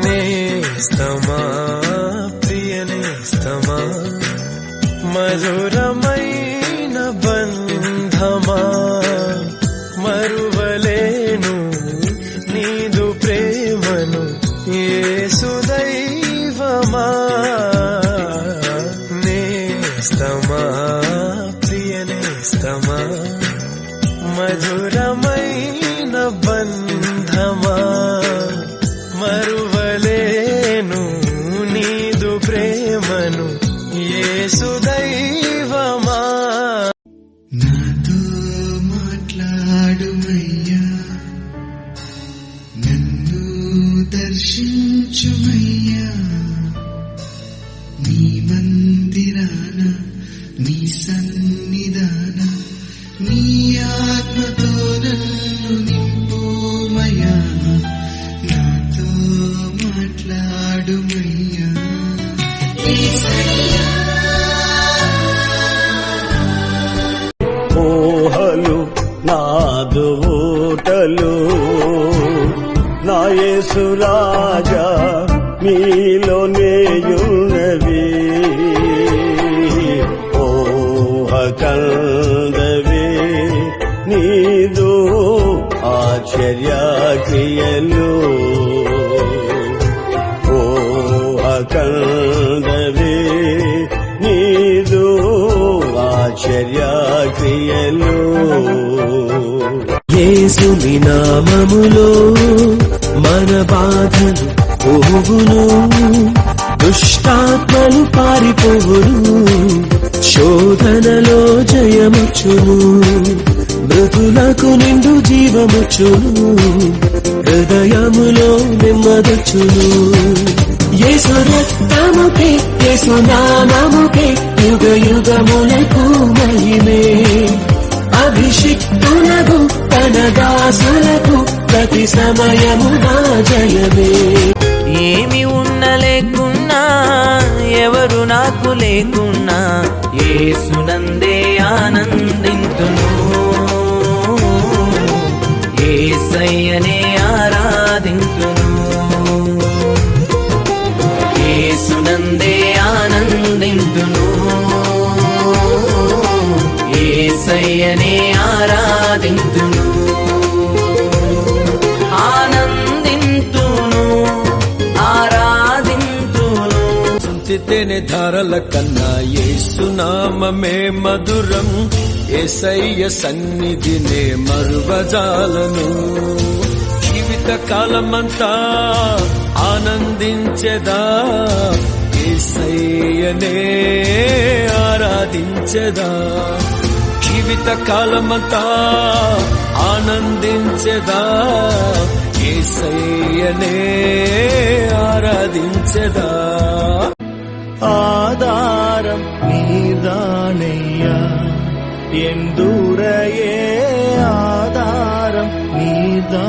నేస్తమా ప్రియ నేస్తమా మధురమైన బంధమా మరువలేను నీదు ప్రేమను యేసు దైవమా. నేస్తమా ప్రియ నేస్తమా మధురమైన బంధమా మరువలేను నీదు ప్రేమను యేసు దైవమా. నాతో మాట్లాడుమయ్యా, నన్ను దర్శించుమయ్యా, నీ మందిరాన నీ సన్నిధాన నీ ఆత్మతో నన్ను నింపుమయ్యా, నాతో మాట్లాడుమయ్యా. ఊహలు నాదుటలు నా యేసు రాజా మీలోనేయున్నవి. ఊహ కందవి నీదు ఆశ్చర్య క్రియలు. ఊహ కందవి నీదు ఆశ్చర్య క్రియలు. యేసుని నామములో మన బాధలు పోవును, దుష్టాత్మలు పారిపోవును, శోధనలో జయముచ్చును, మృతులకు నిండు జీవముచ్చును, హృదయములో నెమ్మదొచ్చును. యేసు రక్తముకే యేసు నామముకే యుగ యుగములకు మహిమే. అభిషిక్తులకు తన దాసులకు ప్రతి సమయము నా జయమే. ఏమి ఉన్న లేకున్నా ఎవరు నాకు లేకున్నా యేసునందే ఆనందింతును, యేసయ్యనే ఆరాధింతును, యేసునందే ఆనందింతును, యేసయ్యనే ఆరాధింతును, ఆనందింతును, ఆరాధింతును. తేనె ధారల కన్నా యేసు నామమే మధురం, యేసయ్య సన్నిధినే మరువజాలను. జీవిత కాలమంతా ఆనందించెదా, యేసయ్యనే ఆరాధించెదా. జీవిత కాలమంతా ఆనందించెదా, యేసయ్యనే ఆరాధించెదా. ఆధారం నీదానయ్యా, ఎందూరయే ఆధారం నీదా.